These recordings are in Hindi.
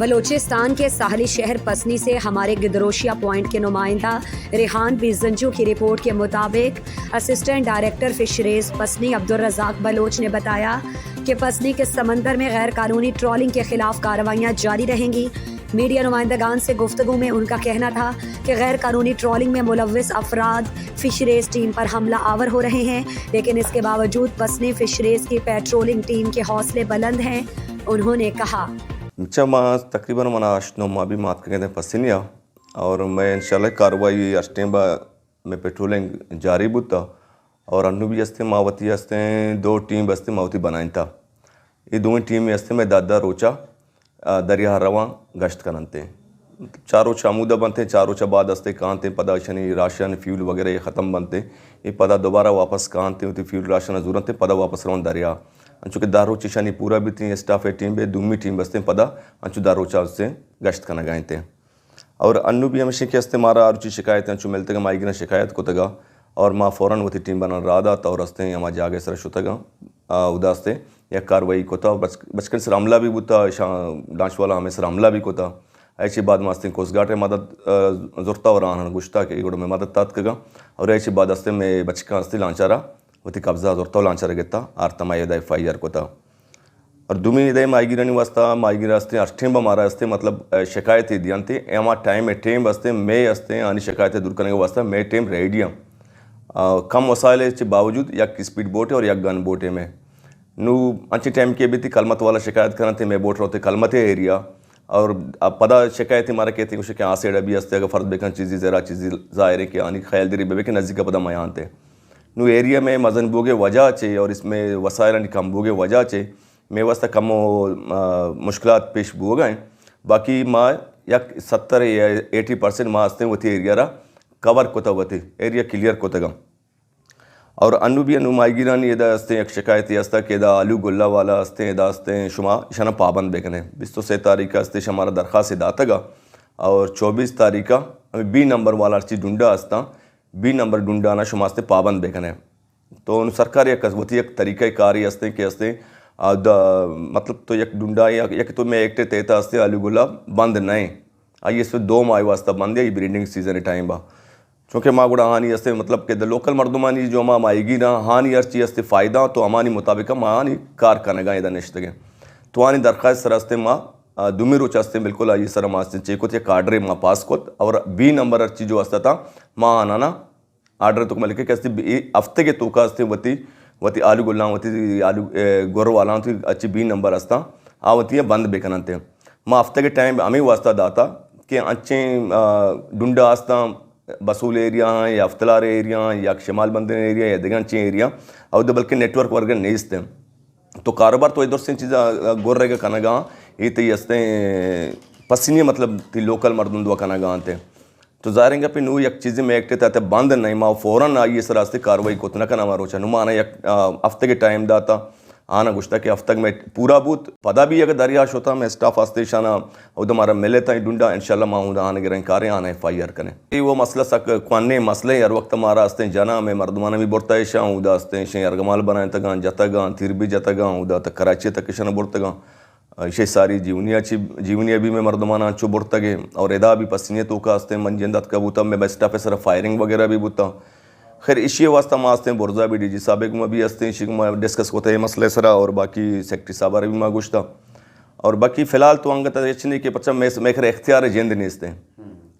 बलोचिस्तान के साहली शहर पसनी से हमारे गिदरोशिया पॉइंट के नुमाइंदा रेहान बिजंजू की रिपोर्ट के मुताबिक असिस्टेंट डायरेक्टर फिशरीज पसनी अब्दुल रज़ाक बलोच ने बताया कि पसनी के समंदर में गैर कानूनी ट्रॉलिंग के खिलाफ कार्रवाइयाँ जारी रहेंगी। मीडिया नुमाइंदगान से गुफ्तगू में उनका कहना था कि गैर कानूनी ट्रॉलिंग में मुलव्विस अफराद फिशरीज टीम पर हमला आवर हो रहे हैं, लेकिन इसके बावजूद पसनी फिशरीज की पेट्रोलिंग टीम के हौसले बुलंद हैं। उन्होंने कहा, तकरीबन मना अशनो मा भी मात कहते हैं पसीनिया और मैं इंशाल्लाह कार्रवाई अष्टेबा में पेट्रोलिंग जारी बुता और अन्नू भी हस्ते मावती हस्ते दो टीम हस्ते मावती बनाइन था ये दोनों टीम हस्ते में दादा रोचा दरिया रवा गश्त करनते चारों चामूदा बनते चारों चा बाद हस्ते कानते पदा शनि राशन फ्यूल वगैरह ये ख़त्म बनते ये पदा दोबारा वापस कानते होती फ्यूल राशन ज़रूरत थे पदा वापस रवन दरिया अंचु के दारो चिशानी पूरा भी थी स्टाफ है टीम बे दूमी टीम बसते पदा अंचु दारो चा से गश्त करना गए थे और अन्नू भी हमेशा के हस्ते मारा अरुचि शिकायत अंचु मिलते का माइग्रेन शिकायत को तगा और माँ फ़ौरन वो थी टीम बना रहा था और हस्ते हमारे जागे सर शुतगा उदासते या कार्रवाई को था बचकन सर हमला भी बुता डांच वाला हमें सर हमला भी को था ऐसी बाद मास्ते कोस्ट गार्ड मदद ज़रूरता और आना गुश्ता के गुड़ में मदद तात कगा और ऐसी बाद हस्ते में बचका हस्ते लांचारा वती कब्जा ज़रूरता लांचारा गेता आर्तमा यदा FIR को था और दुमी इधे माइगिरनी वास्ता माइगिर हस्ते अष्टेम मारा हस्ते मतलब शिकायत ही दियांते एमा टाइम टेम हस्ते मे हस्ते आनी शिकायतें दूर करने के वास्ता मे टेम रेडियम कम वसाइल के बावजूद या स्पीड बोट है और या गन बोट है में नू अच्छी टाइम के भी थी कलमत वाला शिकायत करना थे मैं बोट रहे कलमत एरिया और अब पता शिकायत मारा कहती कुछ के आसे डबी हस्ते अगर फ़र्द बेकन चीज़ी ज़रा चीज़ी ज़ाहिर है कि आनी ख्याल दरी बेबे के नज़दीक पता मयान थे नू एरिया में मजन बोगे वजह चे और इसमें वसाइल कम बोगे वजह चे मैं वास्ता कम मुश्किलात पेश हो गए बाकी माँ या 70 या 80% माँ हस्ते वो थी एरिया कवर कोता वती एरिया क्लियर कोतगा और अन्नू भी अन्नू माइगिरानी यदा हस्ते एक शिकायत हस्ता के दा आलू गुल्ला वाला हस्ते यदा हस्ते शुमा शना पाबंद बेकने 23 तारीख हस्ते हमारा दरख्वास्त दातगा और 24 तारीख हमें B नंबर वाला अर्ची डूंडा हस्ता B नंबर डूंडाना शुमा हस्ते पाबंद बेकने तो उन सरकार एक वती एक तरीक़ा कारी हस्ते के हस्ते मतलब तो एक डूंडा या एक तो मैं एक तेता हस्ते आलू गुल्ला बंद नहीं आइए इसमें 2 माह वास्ता बंद है ये ब्रीडिंग सीजन टाइम बा चूँकि माँ गुड़ा हानि हस्ते मतलब के लोकल मर्दमानी जो माँ माएगी ना हानि अर्ची हस्ते फ़ायदा तो अमानी मुताबिक माँ हानि कार कनगा इधर निश्तगे तो हानि दरख्वास्त सर हस्ते माँ दुमी रोच हस्ते बिल्कुल आई सर माँ से चेकोत या कार्डरे माँ पास कोत और B नंबर अर्ची जो हस्ता था माँ आना आर्डर तो मलिके कैसे हफ्ते के तोका हस्ते वती आलू गुल्ला वती आलू गोर वाला थी अच्छी B नंबर हस्ता आवती है बंद बेकनते माँ हफ्ते के टाइम हमें वास्ता दाता कि अच्छे डूंडा हस्ता बसूल एरिया या अफ्तलार एरिया या शमाल बंदन एरिया या दिगंची एरिया और तो बल्कि नेटवर्क वर्ग नहीं इसते तो कारोबार तो इधर से चीज़ा गोर रहेगा कनागा ये तो हस्ते पसीने मतलब थी लोकल मर्दन दुआ कनागा आते तो ज़ाहिर पे नू एक चीज़ें में एक थे बंद नहीं माँ फ़ौरन आई इस रास्ते कार्रवाई को ना करना मारो चाहे नुमा आना एक हफ्ते के टाइम दाता आना गुश्ता के हफ्ते में पूरा बूथ पदा भी अगर दरियाश होता मैं स्टाफ आस्ते शाना उधर हमारा मिले था डूंडा इंशाल्लाह माँ उधर आने गिरें कारें आना FIR करें ये वो मसला सक क्वाने मसले हर वक्त हमारा आस्ते जाना मैं मर्दमाना भी बोलता है शाह उधर आस्ते शे अरगमाल बनाए तगा जतगा थिर भी जतगा उधर तक कराची तक शाना बोलतगा इसे सारी जीवनिया भी मैं मर्दमाना अच्छो बोलतगे और एदा भी पसीने तो का आस्ते मंजिंदत का बूता मैं बेस्ट सर फायरिंग वगैरह भी बूता खैर इसी वास्ता माँ हस्ते बोरजा भी DG साबिक में भी हस्ते इसी में डिस्कस होता है मसले सरा और बाकी सेक्रेटरी साहब भी माँ गुश्ता और बाकी फ़िलहाल तो अंगत नहीं कि पच्चा मैं खैर इख्तियार जेंद नहीं इसते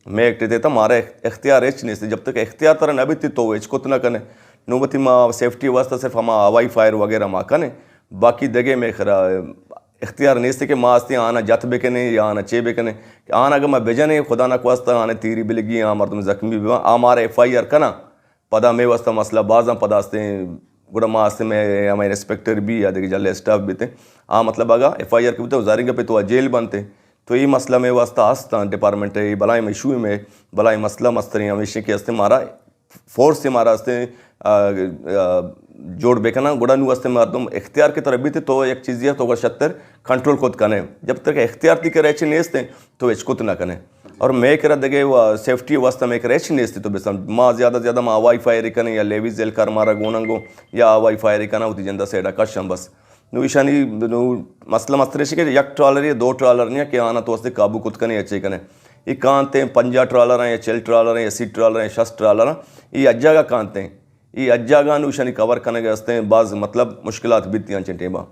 मैं एक देता मारा इख्तियार एच नहीं इसते जब तक इख्तियार तरह नबी थी तो एच को ना कने नोबती माँ सेफ्टी वास्ता सिर्फ हम हवाई फायर वगैरह माँ कने बाकी दगे में खरा इख्तियार नहीं इसते कि माँ हस्ते आना जत बेकने या आना चे बेकने आना अगर मैं बेजने खुदा ना वास्ता आने तीरी बिलगी आ मर्दम जख्मी भी आ मारा FIR कना पदा में वास्ता मसला बाज़ पदा हस्ते गुड़ा माँ हस्ते में हमारे इंस्पेक्टर भी या देखिए जल्द स्टाफ भी थे मतलब आगा FIR के भी जारी पे तो जेल बनते तो ये मसला में वास्ता हस्ता डिपार्टमेंट है बलाई में इशू में बलाई मसला मस्तरी हमेशा के हस्ते मारा फोर्स से मारा हस्ते जोड़ बेकना गुड़ा नू हस्ते मर्दम इख्तियार की तरह भी थे तो एक चीज़ तो अगर 70 कंट्रोल खुद कने जब तक इख्तियार की करे नहीं हस्ते तो इचकुत ना कने और मैं करा दगे वो सेफ्टी वास्ता में करे नहीं हस्ते तो बेस माँ ज़्यादा माँ हवाई फायर कने या लेवी जेल कर मारा गोनंगो या हवाई फायर कना होती जंदा से कशम बस నువ్వు ఇషాని నువ్వు మసల మస్తరేసి के यक ट्रॉलर या दो ट्रॉलर नहीं कि आना तो उससे काबू कुत कने अच्छे कने ये कांते पंजा ट्रॉलर हैं या चेल ट्रॉलर हैं या सी ट्रॉलर हैं शस ट्रॉलर ये अज्जागा कांते हैं ये अज्जागा नु इशानी कवर करने के वास्ते बाज मतलब मुश्किलात बीती हैं चंटेबा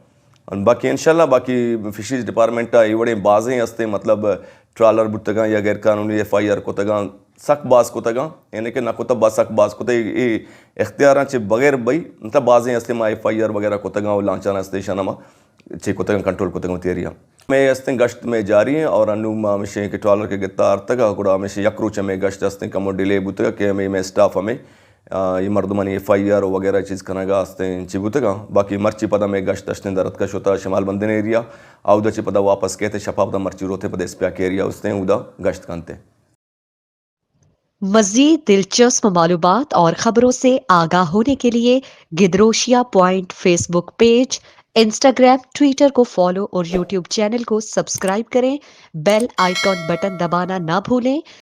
और बाकी इंशाल्लाह बाकी फिशरीज डिपार्टमेंट इवड़े बाजें हस्ते मतलब ट्रॉलर बुतगा या गैर कानूनी FIR को तगा सक बाज को तगा यानी कि ना को तब सक बाज को ये इख्तियारांचे बगैर भाई मतलब बाजें हस्ते मा FIR वगैरह को तगा लांचाना हस्ते शानमा चे को तगा कंट्रोल को तगा तेरिया मैं हस्ते गश्त में जारी हैं और अनु हमेशा के ट्रॉलर के गितार तगा ಕೂಡ हमेशा यक्रूच में गश्त हस्ते कमो डिले बुतगा के में स्टाफ हमें ये मर्दमानी FIR वगैरह चीज़ कनागा हस्ते चिबुतगा बाकी मर्ची पदा में गश्त हस्ते दरत का शोता शमाल बंदन एरिया आउदा ची पदा वापस कहते शफाफदा मर्ची रोते पदा स्प्या के एरिया हस्ते उदा गश्त कांते मज़ीद दिलचस्प मालूमात और ख़बरों से आगाह होने के लिए गिदरोशिया point Facebook page, Instagram, Twitter को फॉलो और यूट्यूब चैनल को सब्सक्राइब करें। बेल आइकॉन बटन दबाना ना भूलें